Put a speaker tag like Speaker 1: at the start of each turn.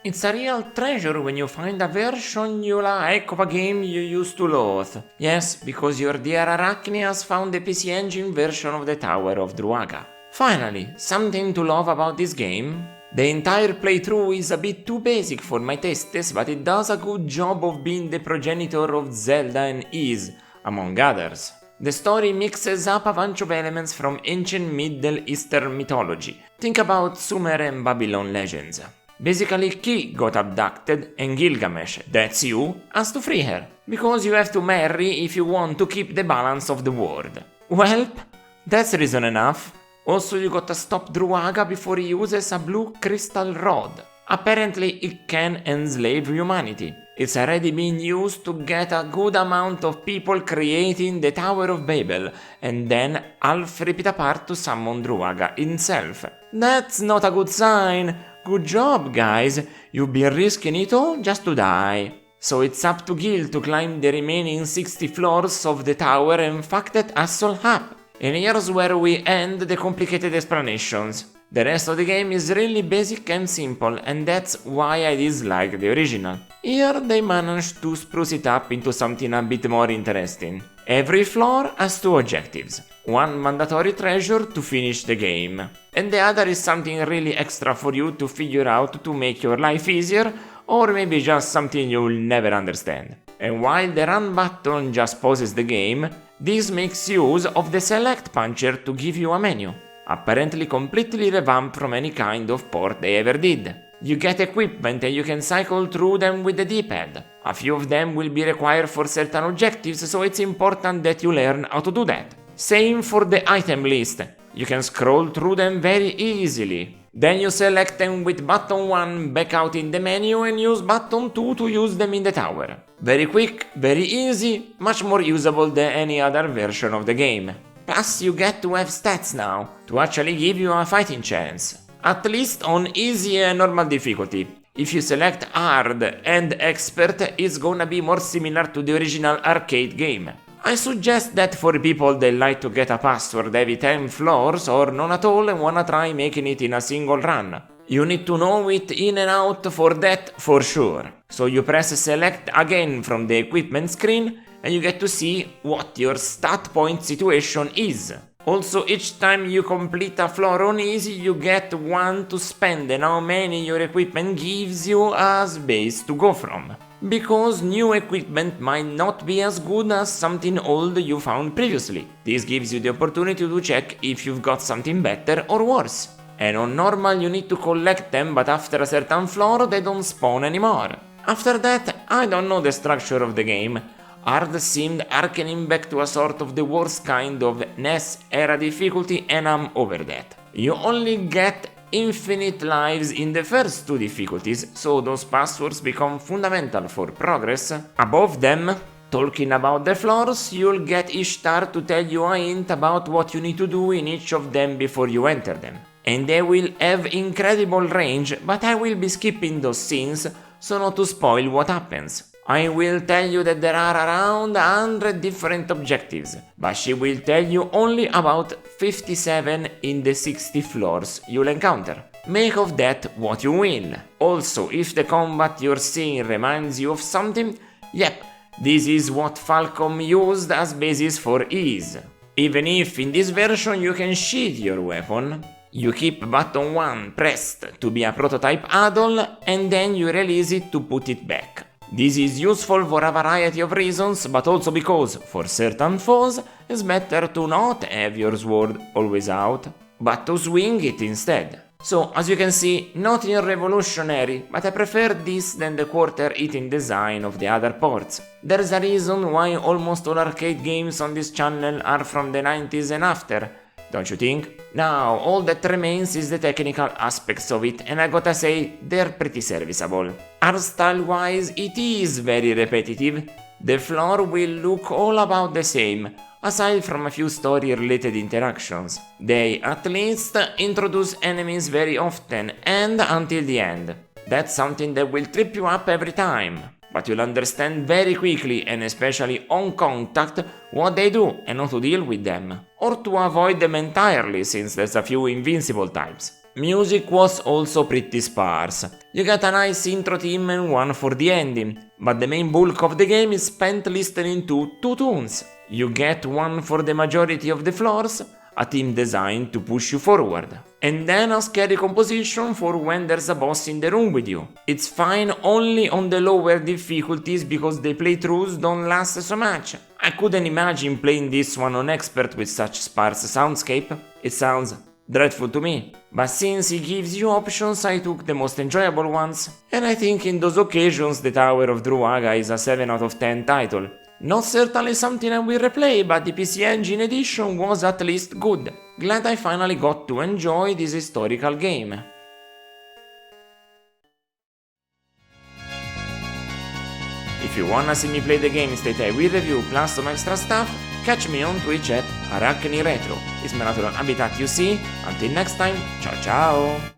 Speaker 1: It's a real treasure when you find a version you like of a game you used to loathe. Yes, because your dear Araknie has found the PC Engine version of the Tower of Druaga. Finally, something to love about this game? The entire playthrough is a bit too basic for my tastes, but it does a good job of being the progenitor of Zelda and Ys, among others. The story mixes up a bunch of elements from ancient Middle Eastern mythology. Think about Sumer and Babylon legends. Basically, Ki got abducted and Gilgamesh, that's you, has to free her, because you have to marry if you want to keep the balance of the world. Welp, that's reason enough. Also, you gotta stop Druaga before he uses a blue crystal rod. Apparently, it can enslave humanity. It's already been used to get a good amount of people creating the Tower of Babel, and then half rip it apart to summon Druaga himself. That's not a good sign. Good job, guys. You've been risking it all just to die. So it's up to Gil to climb the remaining 60 floors of the tower and fuck that asshole up. And here's where we end the complicated explanations. The rest of the game is really basic and simple, and that's why I dislike the original. Here they managed to spruce it up into something a bit more interesting. Every floor has 2 objectives. One mandatory treasure to finish the game, and the other is something really extra for you to figure out to make your life easier, or maybe just something you'll never understand. And while the run button just pauses the game, this makes use of the select puncher to give you a menu, apparently completely revamped from any kind of port they ever did. You get equipment and you can cycle through them with the D-pad. A few of them will be required for certain objectives, so it's important that you learn how to do that. Same for the item list. You can scroll through them very easily. Then you select them with button 1 back out in the menu and use button 2 to use them in the tower. Very quick, very easy, much more usable than any other version of the game. Plus you get to have stats now, to actually give you a fighting chance. At least on easy and normal difficulty. If you select hard and expert, it's gonna be more similar to the original arcade game. I suggest that for people that like to get a password every 10 floors or none at all and wanna try making it in a single run. You need to know it in and out for that for sure. So you press select again from the equipment screen and you get to see what your stat point situation is. Also, each time you complete a floor on easy, you get 1 to spend and how many your equipment gives you as base to go from. Because new equipment might not be as good as something old you found previously. This gives you the opportunity to check if you've got something better or worse. And on normal you need to collect them, but after a certain floor they don't spawn anymore. After that, I don't know the structure of the game. Hard seemed harkening back to a sort of the worst kind of NES era difficulty, and I'm over that. You only get infinite lives in the first 2 difficulties, so those passwords become fundamental for progress. Above them, talking about the floors, you'll get Ishtar to tell you a hint about what you need to do in each of them before you enter them. And they will have incredible range, but I will be skipping those scenes so not to spoil what happens. I will tell you that there are around 100 different objectives, but she will tell you only about 57 in the 60 floors you'll encounter. Make of that what you will. Also, if the combat you're seeing reminds you of something, yep, this is what Falcom used as basis for ease. Even if in this version you can sheath your weapon, you keep button 1 pressed to be a prototype add-on and then you release it to put it back. This is useful for a variety of reasons, but also because, for certain foes, it's better to not have your sword always out, but to swing it instead. So, as you can see, nothing revolutionary, but I prefer this than the quarter-eating design of the other ports. There's a reason why almost all arcade games on this channel are from the 90s and after, don't you think? Now, all that remains is the technical aspects of it, and I gotta say, they're pretty serviceable. Art style-wise, it is very repetitive. The floor will look all about the same, aside from a few story-related interactions. They, at least, introduce enemies very often, and until the end. That's something that will trip you up every time. But you'll understand very quickly, and especially on contact, what they do and how to deal with them. Or to avoid them entirely, since there's a few invincible types. Music was also pretty sparse. You get a nice intro theme and one for the ending, but the main bulk of the game is spent listening to two tunes. You get one for the majority of the floors, a theme designed to push you forward, and then a scary composition for when there's a boss in the room with you. It's fine only on the lower difficulties because the playthroughs don't last so much. I couldn't imagine playing this one on expert with such sparse soundscape. It sounds dreadful to me, but since it gives you options, I took the most enjoyable ones, and I think in those occasions the Tower of Druaga is a 7 out of 10 title. Not certainly something I will replay, but the PC Engine edition was at least good. Glad I finally got to enjoy this historical game. If you wanna see me play the games that I will review plus some extra stuff, catch me on Twitch at Araknie Retro. It's my natural habitat, you see. Until next time, ciao ciao!